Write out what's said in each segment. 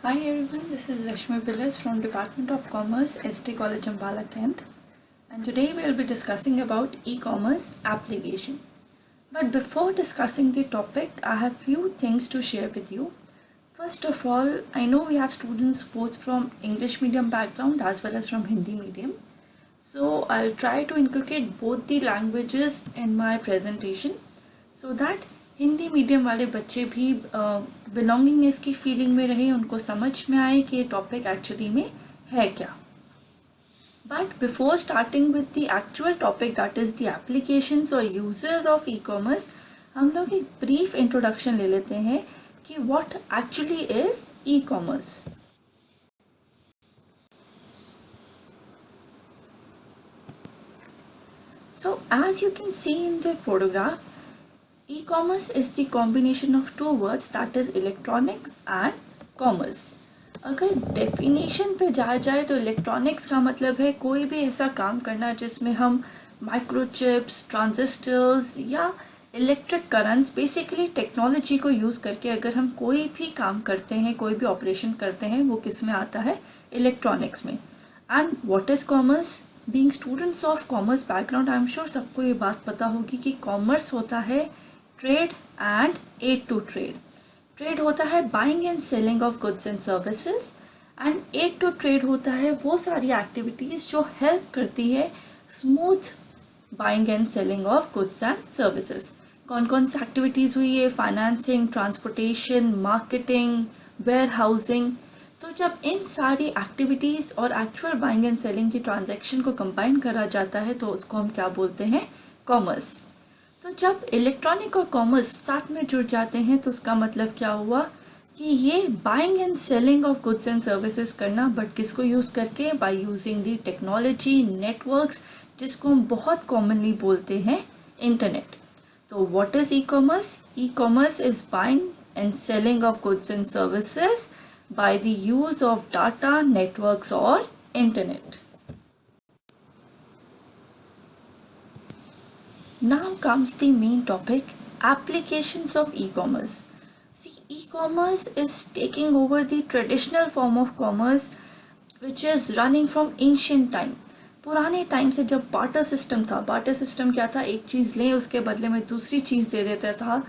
Hi everyone, this is Rashmi Billas from Department of Commerce, ST College Ambala Kent, and today we will be discussing about e-commerce application. But before discussing the topic, I have few things to share with you. First of all, I know we have students both from English medium background as well as from Hindi medium. So I'll try to inculcate both the languages in my presentation so that Hindi medium वाले बच्चे भी belongingness की feeling में रहे, उनको समझ में आए कि ये टॉपिक एक्चुअली में है क्या. But before starting with the actual topic that is the applications और यूजर्स ऑफ ई कॉमर्स, हम लोग एक ब्रीफ इंट्रोडक्शन ले लेते हैं कि what actually is e commerce. So as you can see in the photograph, e-commerce is the combination of two words, that is electronics and commerce. अगर definition पे जाया जाए तो इलेक्ट्रॉनिक्स का मतलब है कोई भी ऐसा काम करना जिसमें हम माइक्रोचिप्स, ट्रांजिस्टर्स या इलेक्ट्रिक करंट्स, बेसिकली टेक्नोलॉजी को यूज करके अगर हम कोई भी काम करते हैं, कोई भी ऑपरेशन करते हैं, वो किस में आता है? इलेक्ट्रॉनिक्स में. And what is commerce? Being students of commerce background, I am sure सबको ये बात पता होगी कि कॉमर्स होता है trade and aid to trade. Trade होता है buying and selling of goods and services, and aid to trade होता है वो सारी एक्टिविटीज जो हेल्प करती है smooth buying and selling of goods and services. कौन कौन सी एक्टिविटीज हुई है? Financing, transportation, marketing, where housing. तो जब इन सारी एक्टिविटीज और एक्चुअल बाइंग एंड सेलिंग की ट्रांजैक्शन को कंबाइन करा जाता है तो उसको हम क्या बोलते हैं? कॉमर्स. तो जब इलेक्ट्रॉनिक और कॉमर्स साथ में जुड़ जाते हैं तो उसका मतलब क्या हुआ कि ये buying and selling of goods and services करना, बट किसको यूज करके? By using the technology, networks, जिसको हम बहुत कॉमनली बोलते हैं इंटरनेट. तो what is e commerce? E commerce is buying and selling of goods and services by the use of data, networks or internet. Now comes the main topic, applications of e-commerce. See, e-commerce is taking over the traditional form of commerce which is running from ancient time. पुराने time से जब barter system था, barter system क्या था? एक चीज ले उसके बदले में दूसरी चीज दे देता था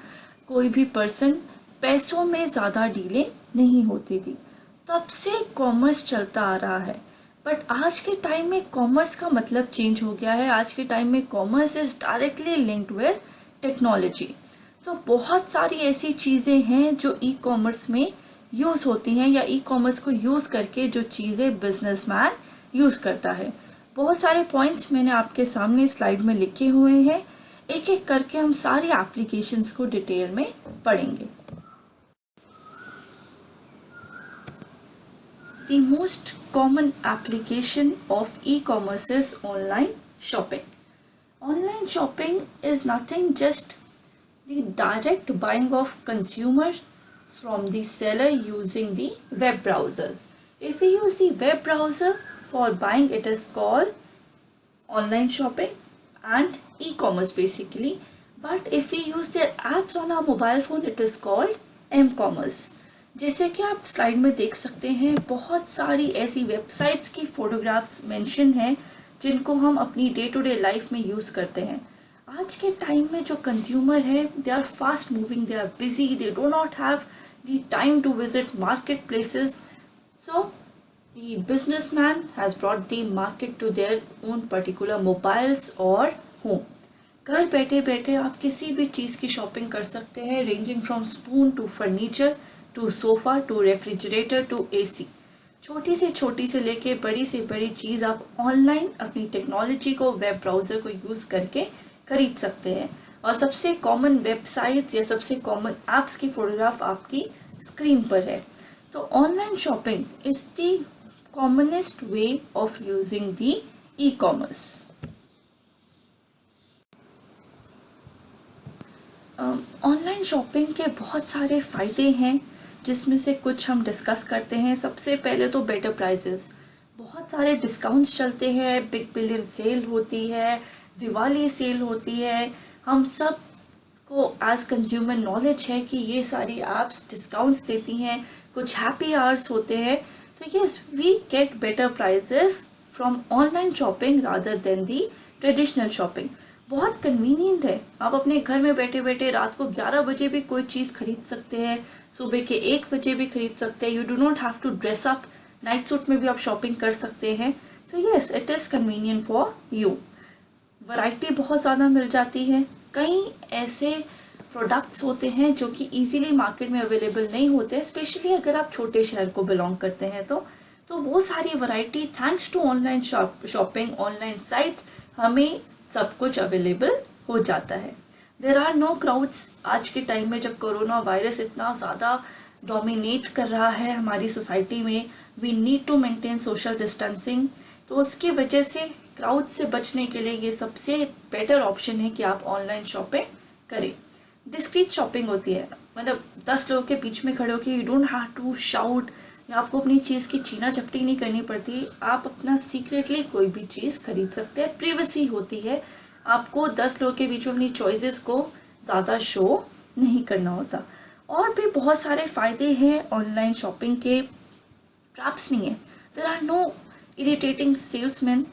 कोई भी पर्सन, पैसों में ज्यादा डीलें नहीं होती थी. तब से कॉमर्स चलता आ रहा है. बट आज के टाइम में कॉमर्स का मतलब चेंज हो गया है. आज के टाइम में commerce is directly linked with technology. तो बहुत सारी ऐसी चीजें हैं जो ई कॉमर्स में यूज होती हैं या ई कॉमर्स को यूज करके जो चीजें बिजनेसमैन यूज करता है. बहुत सारे पॉइंट्स मैंने आपके सामने स्लाइड में लिखे हुए हैं. एक एक करके हम सारी एप्लीकेशंस को डिटेल में पढ़ेंगे. The most common application of e-commerce is online shopping. Online shopping is nothing just the direct buying of consumer from the seller using the web browsers. If we use the web browser for buying, it is called online shopping and e-commerce basically. But if we use their apps on our mobile phone, it is called m-commerce. जैसे कि आप slide में देख सकते हैं, बहुत सारी ऐसी वेबसाइट्स की फोटोग्राफ्स मेंशन हैं जिनको हम अपनी डे टू डे लाइफ में यूज करते हैं. आज के टाइम में जो कंज्यूमर है, they are fast moving, they are busy, they do not have the time to visit market places. So the businessman has brought the market to their own particular mobiles और home. घर बैठे बैठे आप किसी भी चीज की शॉपिंग कर सकते हैं, ranging from spoon to furniture to sofa to refrigerator to AC. छोटी से लेके बड़ी से बड़ी चीज आप ऑनलाइन अपनी टेक्नोलॉजी को, वेब ब्राउजर को यूज करके खरीद सकते हैं. और सबसे कॉमन वेबसाइट्स या सबसे कॉमन एप्स की फोटोग्राफ आपकी स्क्रीन पर है. तो online shopping is the commonest way of using the e commerce. Online shopping के बहुत सारे फायदे हैं जिसमें से कुछ हम डिस्कस करते हैं. सबसे पहले तो बेटर प्राइसेस. बहुत सारे डिस्काउंट्स चलते हैं, बिग बिलियन सेल होती है, दिवाली सेल होती है. हम सब को एज कंज्यूमर नॉलेज है कि ये सारी एप्स डिस्काउंट्स देती हैं, कुछ हैप्पी आवर्स होते हैं, तो yes we get better prices from online shopping rather than the traditional shopping. बहुत कन्वीनियंट है, आप अपने घर में बैठे बैठे रात को 11 बजे भी कोई चीज खरीद सकते हैं, सुबह के 1 बजे भी खरीद सकते हैं। You do not have to dress up, night suit में भी आप शॉपिंग कर सकते हैं। So yes it is convenient for you. Variety बहुत ज्यादा मिल जाती है, कई ऐसे प्रोडक्ट्स होते हैं जो कि इजीली मार्केट में अवेलेबल नहीं होते, स्पेशली अगर आप छोटे शहर को बिलोंग करते हैं तो वो सारी variety thanks to online shopping, online sites, हमें सब कुछ अवेलेबल हो जाता है। There are no crowds. आज के टाइम में जब कोरोना वायरस इतना ज्यादा डोमिनेट कर रहा है हमारी सोसाइटी में, we need to maintain social distancing, तो उसकी वजह से क्राउड से बचने के लिए ये सबसे बेटर ऑप्शन है कि आप ऑनलाइन शॉपिंग करें। डिस्क्रीट शॉपिंग होती है, मतलब 10 लोगों के बीच में खड़े होकर you don't have to shout, या आपको अपनी चीज की छीना झपटी नहीं करनी पड़ती, आप अपना सीक्रेटली कोई भी चीज खरीद सकते हैं। प्रिवेसी होती है, आपको 10 लोगों के बीच में अपनी चॉइसेस को ज्यादा शो नहीं करना होता। और भी बहुत सारे फायदे हैं ऑनलाइन शॉपिंग के, ट्रैप्स नहीं है। There are no irritating salesman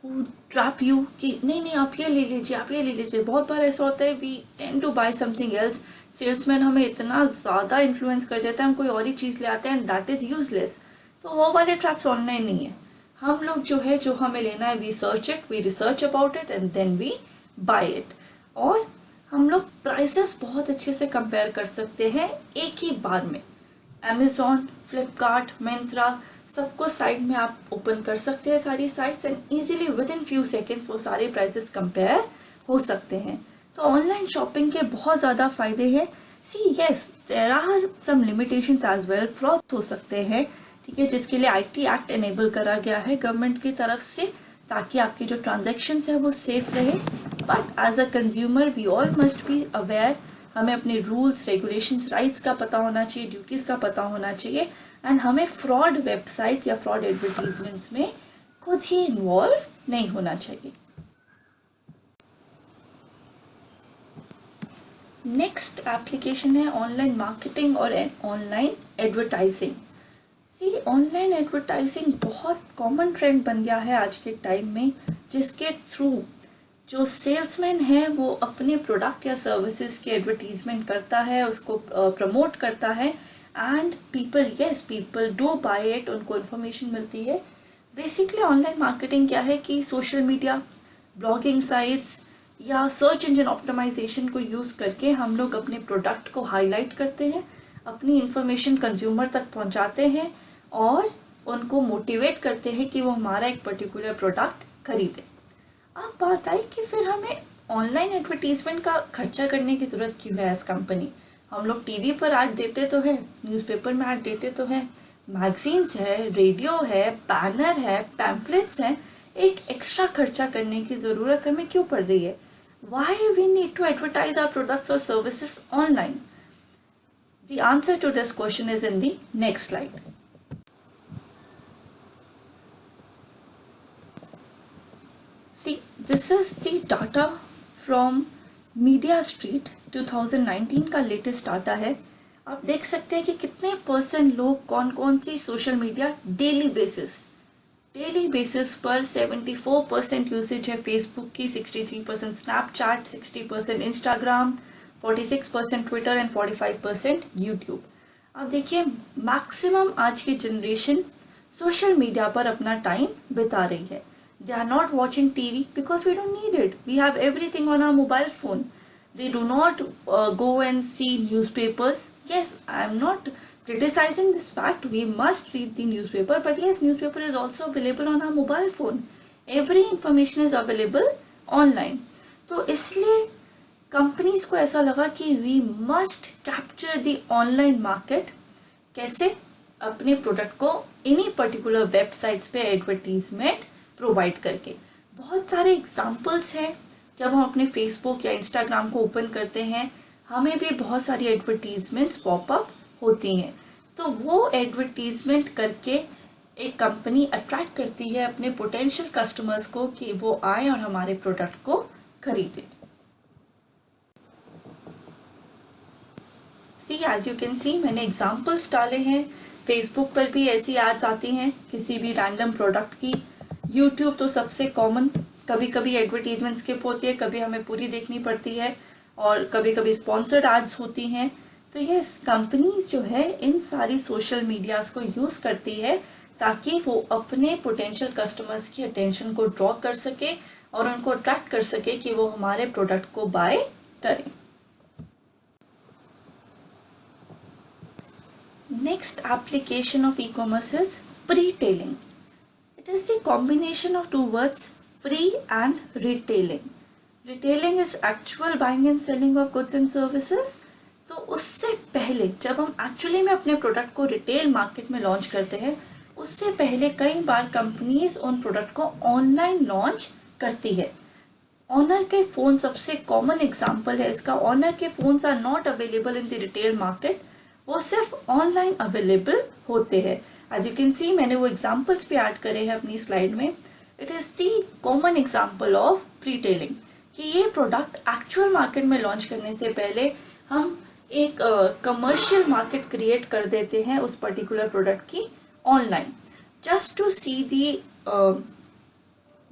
who trap you कि नहीं आप ये ले लीजिए, आप ये ले लीजिए। बहुत बार ऐसा होता है we tend to buy something else, salesman हमें इतना ज्यादा इन्फ्लुएंस कर देता है, हम कोई और ही चीज ले आते हैं एंड दैट इज यूजलेस। तो वो वाले ट्रैप्स ऑनलाइन नहीं है। हम लोग जो है, जो हमें लेना है, we search it, we research about it and then we buy it. और हम लोग प्राइसेस बहुत अच्छे से कंपेयर कर सकते हैं एक ही बार में। Amazon, फ्लिपकार्ट, मिंत्रा, सबको साइट में आप ओपन कर सकते हैं सारी sites and easily with in few seconds वो सारे प्राइसेस कंपेयर हो सकते हैं। तो ऑनलाइन शॉपिंग के बहुत ज्यादा फायदे हैं। See yes there are some limitations as well, fraud हो सकते हैं, ठीक है, जिसके लिए IT एक्ट एनेबल करा गया है गवर्नमेंट की तरफ से, ताकि आपके जो ट्रांजेक्शन है वो सेफ रहे। But as a consumer we all must be aware, हमें अपने रूल्स, रेगुलेशंस, राइट्स का पता होना चाहिए, ड्यूटीज का पता होना चाहिए, एंड हमें फ्रॉड वेबसाइट या फ्रॉड एडवर्टीजमेंट्स में खुद ही इन्वॉल्व नहीं होना चाहिए। नेक्स्ट एप्लीकेशन है ऑनलाइन मार्केटिंग और ऑनलाइन एडवर्टाइजिंग। सी ऑनलाइन एडवर्टाइजिंग बहुत कॉमन ट्रेंड बन गया है आज के टाइम में, जिसके थ्रू जो सेल्समैन है वो अपने प्रोडक्ट या सर्विसेज की एडवर्टीजमेंट करता है, उसको प्रमोट करता है and people do buy it, उनको इन्फॉर्मेशन मिलती है। बेसिकली ऑनलाइन मार्केटिंग क्या है कि सोशल मीडिया, ब्लॉगिंग साइट्स या सर्च इंजन ऑप्टिमाइजेशन को यूज करके हम लोग अपने प्रोडक्ट को हाईलाइट करते हैं, अपनी इंफॉर्मेशन कंज्यूमर तक पहुंचाते हैं और उनको मोटिवेट करते हैं कि वो हमारा एक पर्टिकुलर प्रोडक्ट खरीदे। अब बात आई कि फिर हमें ऑनलाइन एडवर्टीजमेंट का खर्चा करने की जरूरत क्यों है एज कंपनी। हम लोग टीवी पर ऐड देते तो है, न्यूज़पेपर में ऐड देते तो है, मैगजीन्स है, रेडियो है, बैनर है, पैम्फलेट्स हैं, एक एक्स्ट्रा खर्चा करने की जरूरत हमें क्यों पड़ रही है? Why we need to advertise our products और services online? The answer to this question is in the next slide. See, this is the data from Media Street 2019 का लेटेस्ट डाटा है। आप देख सकते हैं कि कितने % लोग कौन कौन सी सोशल मीडिया डेली बेसिस पर 74% यूसेज है फेसबुक की, 63% Snapchat, 60% Instagram, 46% Twitter and 45% YouTube. अब देखिए मैक्सिमम आज की जनरेशन सोशल मीडिया पर अपना टाइम बिता रही है। They are not watching TV because we don't need it. We have everything on our mobile phone. They do not go and see newspapers. Yes, I am not criticizing this fact. We must read the newspaper, but yes, newspaper is also available on our mobile phone. Every information is available online. तो इसलिए companies को ऐसा लगा कि we must capture the online market. कैसे? अपने product को इन्हीं पर्टिकुलर वेबसाइट्स पे एडवर्टीजमेंट प्रोवाइड करके। बहुत सारे एग्जाम्पल्स हैं, जब हम अपने फेसबुक या इंस्टाग्राम को ओपन करते हैं हमें भी बहुत सारी एडवर्टीजमेंट्स पॉपअप होती हैं। तो वो एडवर्टीजमेंट करके एक कंपनी अट्रैक्ट करती है अपने पोटेंशियल कस्टमर्स को कि वो आए और हमारे प्रोडक्ट को खरीदें। सी एज यू कैन सी मैंने एग्जाम्पल्स डाले हैं। फेसबुक पर भी ऐसी एड्स आती हैं किसी भी रैंडम प्रोडक्ट की। यूट्यूब तो सबसे कॉमन, कभी कभी एडवर्टीजमेंट स्किप होती है, कभी हमें पूरी देखनी पड़ती है, और कभी कभी स्पॉन्सर्ड एड्स होती हैं। तो ये कंपनी जो है इन सारी सोशल मीडियाज को यूज करती है ताकि वो अपने पोटेंशियल कस्टमर्स की अटेंशन को ड्रॉ कर सके और उनको अट्रैक्ट कर सके कि वो हमारे प्रोडक्ट को बाय करें। Next application of e-commerce is pre-tailing. It is the combination of two words, pre and retailing. Retailing is actual buying and selling of goods and services. तो उससे पहले जब हम एक्चुअली में अपने प्रोडक्ट को रिटेल मार्केट में लॉन्च करते हैं, उससे पहले कई बार कंपनीज उन प्रोडक्ट को ऑनलाइन लॉन्च करती है। ऑनर के फोन सबसे कॉमन एग्जांपल है इसका। ऑनर के phones are not available in the retail market, वो सिर्फ ऑनलाइन अवेलेबल होते हैं। एज यू कैन सी मैंने वो एग्जांपल्स भी ऐड करे हैं अपनी स्लाइड में। It is the common example of pretailing कि ये प्रोडक्ट एक्चुअल मार्केट में लॉन्च करने से पहले हम एक कमर्शियल मार्केट क्रिएट कर देते हैं उस पर्टिकुलर प्रोडक्ट की online, just to see the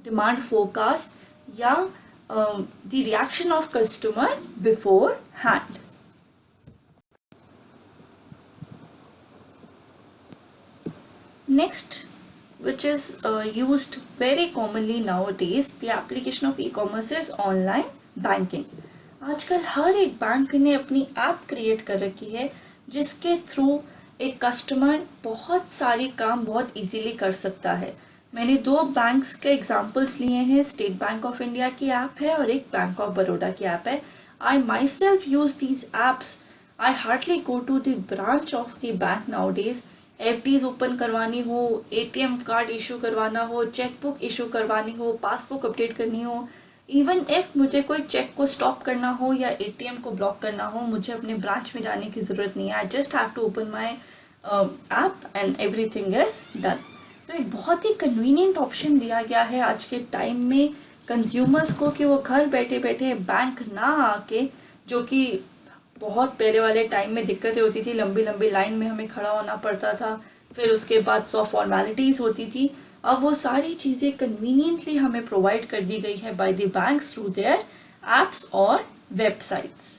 demand forecast या the reaction of customer beforehand. Next, which is used very commonly nowadays, the application of e-commerce is online banking. आजकल हर एक bank ने अपनी ऐप क्रिएट कर रखी है जिसके थ्रू एक कस्टमर बहुत सारे काम बहुत इजीली कर सकता है। मैंने दो बैंक्स के एग्जांपल्स लिए हैं, स्टेट बैंक ऑफ इंडिया की ऐप है और एक बैंक ऑफ बड़ौदा की ऐप है। I myself use these apps. I hardly go to the branch of the bank nowadays. FDs open करवानी हो, एटीएम कार्ड इशू करवाना हो, चेकबुक इशू करवानी हो, पासबुक अपडेट करनी हो, इवन इफ मुझे कोई चेक को स्टॉप करना हो या एटीएम को ब्लॉक करना हो, मुझे अपने ब्रांच में जाने की जरूरत नहीं है। I just have to open my app and everything is done. तो एक बहुत ही कन्वीनियंट ऑप्शन दिया गया है आज के टाइम में कंज्यूमर्स को कि वो घर बैठे बैठे बैंक ना आके, जो कि बहुत पहले वाले टाइम में दिक्कतें होती थी, लंबी लंबी लाइन में हमें खड़ा होना पड़ता था, फिर उसके बाद 100 फॉर्मेलिटीज होती थी। अब वो सारी चीजें कन्वीनियंटली हमें प्रोवाइड कर दी गई है by the banks through their apps और वेबसाइट्स।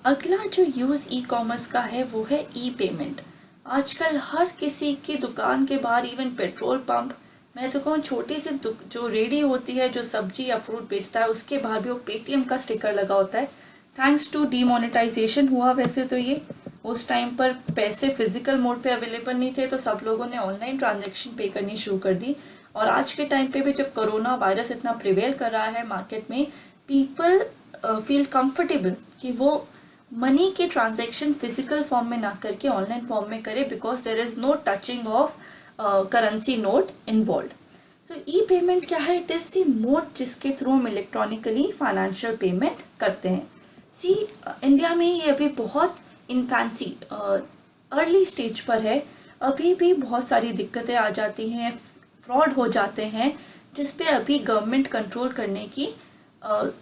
अगला जो यूज ई कॉमर्स का है वो है ई पेमेंट। आजकल हर किसी की दुकान के बाहर, इवन पेट्रोल पंप, मैं तो कहूँ छोटी सी जो रेडी होती है जो सब्जी या फ्रूट बेचता है, उसके बाहर भी वो पेटीएम का स्टिकर लगा होता है। थैंक्स टू डीमोनेटाइजेशन हुआ वैसे तो ये, उस टाइम पर पैसे फिजिकल मोड पे अवेलेबल नहीं थे तो सब लोगों ने ऑनलाइन ट्रांजैक्शन पे करनी शुरू कर दी। और आज के टाइम पे भी जब कोरोना वायरस इतना प्रिवेल कर रहा है मार्केट में, पीपल फील कंफर्टेबल कि वो मनी के ट्रांजैक्शन फिजिकल फॉर्म में ना करके ऑनलाइन फॉर्म में करे, because there is no touching of currency note involve. तो ई पेमेंट क्या है? इट इज द मोड जिसके थ्रू हम इलेक्ट्रॉनिकली फाइनेंशियल पेमेंट करते हैं। सी इंडिया में ये अभी बहुत इनफैंसी अर्ली स्टेज पर है, अभी भी बहुत सारी दिक्कतें आ जाती हैं, फ्रॉड हो जाते हैं, जिसपे अभी गवर्नमेंट कंट्रोल करने की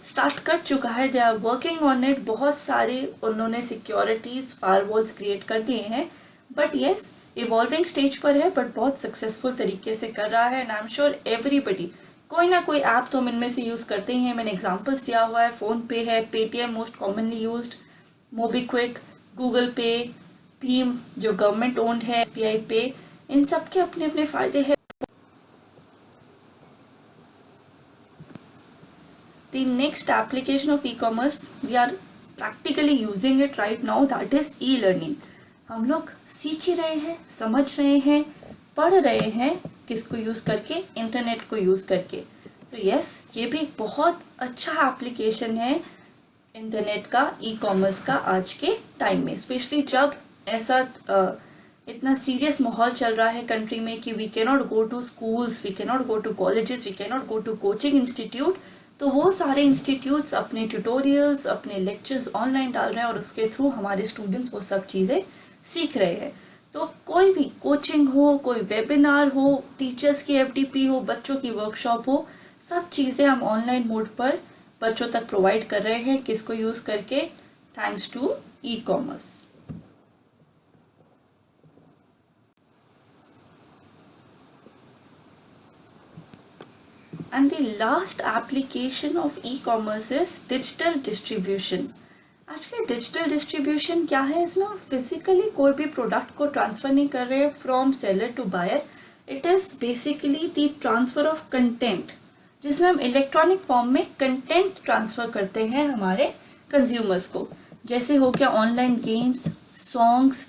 स्टार्ट कर चुका है। They are working on it. बहुत सारे उन्होंने सिक्योरिटीज फायरवॉल्स क्रिएट कर दिए हैं, बट येस इवॉल्विंग स्टेज पर है, बट बहुत सक्सेसफुल तरीके से कर रहा है। And I am sure everybody कोई ना कोई ऐप तो हम इनमें से यूज करते ही हैं। मैंने एग्जांपल्स दिया हुआ है, फोन पे है, Paytm most commonly used, MobiKwik, Google पे, भीम जो गवर्नमेंट ओन्ड है, एसबीआई पे, इन सब के अपने अपने फायदे हैं। The next application of e-commerce we are practically using it right now, that is e-learning. हम लोग सीख ही रहे हैं, समझ रहे हैं, पढ़ रहे हैं, किसको यूज करके? इंटरनेट को यूज करके। तो यस, ये भी एक बहुत अच्छा एप्लीकेशन है इंटरनेट का, ई कॉमर्स का आज के टाइम में, स्पेशली जब ऐसा इतना सीरियस माहौल चल रहा है कंट्री में कि we can not go to schools, we can not go to colleges, we can not go to coaching institute. तो वो सारे इंस्टीट्यूट्स अपने ट्यूटोरियल्स, अपने लेक्चर्स ऑनलाइन डाल रहे हैं और उसके थ्रू हमारे स्टूडेंट्स वो सब चीजें सीख रहे हैं। तो कोई भी कोचिंग हो, कोई वेबिनार हो, टीचर्स की एफडीपी हो, बच्चों की वर्कशॉप हो, सब चीजें हम ऑनलाइन मोड पर बच्चों तक प्रोवाइड कर रहे हैं, किसको यूज करके, thanks to e commerce. And the last application of e-commerce is digital distribution. Actually digital distribution क्या है, इसमें हम physically कोई भी product को transfer नहीं कर रहे from seller to buyer. It is basically the transfer of content, जिसमें हम electronic form में content transfer करते हैं हमारे consumers को। जैसे हो गया online games, songs,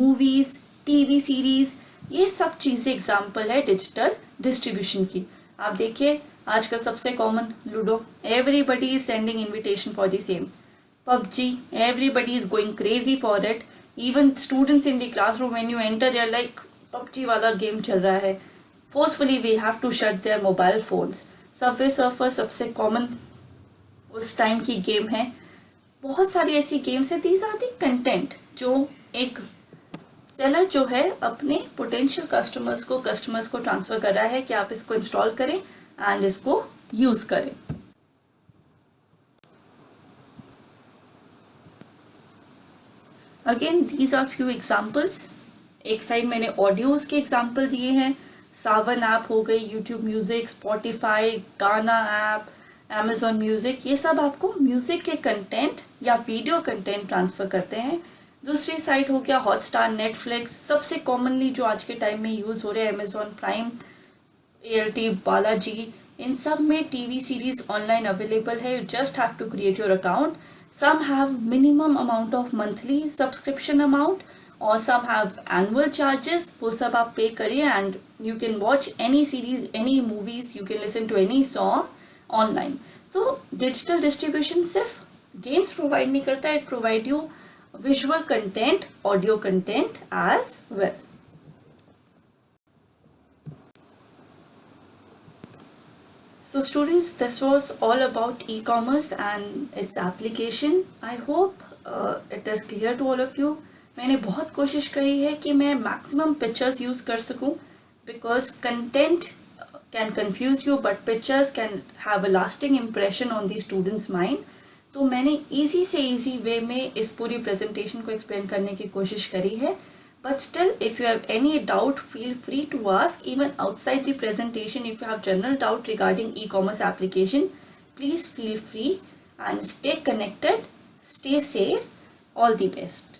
movies, TV series, ये सब चीजें एग्जाम्पल है डिजिटल डिस्ट्रीब्यूशन की। आप देखिए आजकल सबसे common ludo, everybody is sending invitation for the same. PUBG, everybody is going crazy for it. Even students in the classroom when you enter there like PUBG वाला गेम चल रहा है, forcefully we have to shut their mobile phones. Subway surfer सबसे common उस time की game है। बहुत सारी ऐसी गेम्स है, दीज आर दी कंटेंट जो एक सेलर जो है अपने पोटेंशियल कस्टमर्स को ट्रांसफर कर रहा है कि आप इसको इंस्टॉल करें एंड इसको यूज करें। Again these are few examples. एक साइड मैंने ऑडियोज के एग्जाम्पल दिए हैं, सावन ऐप हो गई, YouTube music, Spotify, Gaana app, Amazon music, ये सब आपको म्यूजिक के कंटेंट या वीडियो कंटेंट ट्रांसफर करते हैं। दूसरी साइड हो गया हॉटस्टार, नेटफ्लिक्स, सबसे कॉमनली जो आज के टाइम में यूज हो रहे हैं Amazon प्राइम, ALT, बालाजी, इन सब में टीवी सीरीज ऑनलाइन अवेलेबल है। You just have to create your account. Some have minimum amount of monthly subscription amount और सम हैव एनुअल चार्जेस, वो सब आप पे करिए and you can watch any series, any movies, you can listen to any song online. तो digital distribution सिर्फ games provide नहीं करता, it provide you visual content, audio content as well. So students, this was all about e-commerce and its application. I hope it is clear to all of you. मैंने बहुत कोशिश करी है कि मैं maximum pictures use कर सकूं, because content can confuse you but pictures can have a lasting impression on the student's mind. तो मैंने इजी से इजी वे में इस पूरी प्रेजेंटेशन को एक्सप्लेन करने की कोशिश करी है। But still if you have any doubt feel free to ask even outside the presentation. If you have general doubt regarding e commerce application, please feel free and stay connected, stay safe, all the best.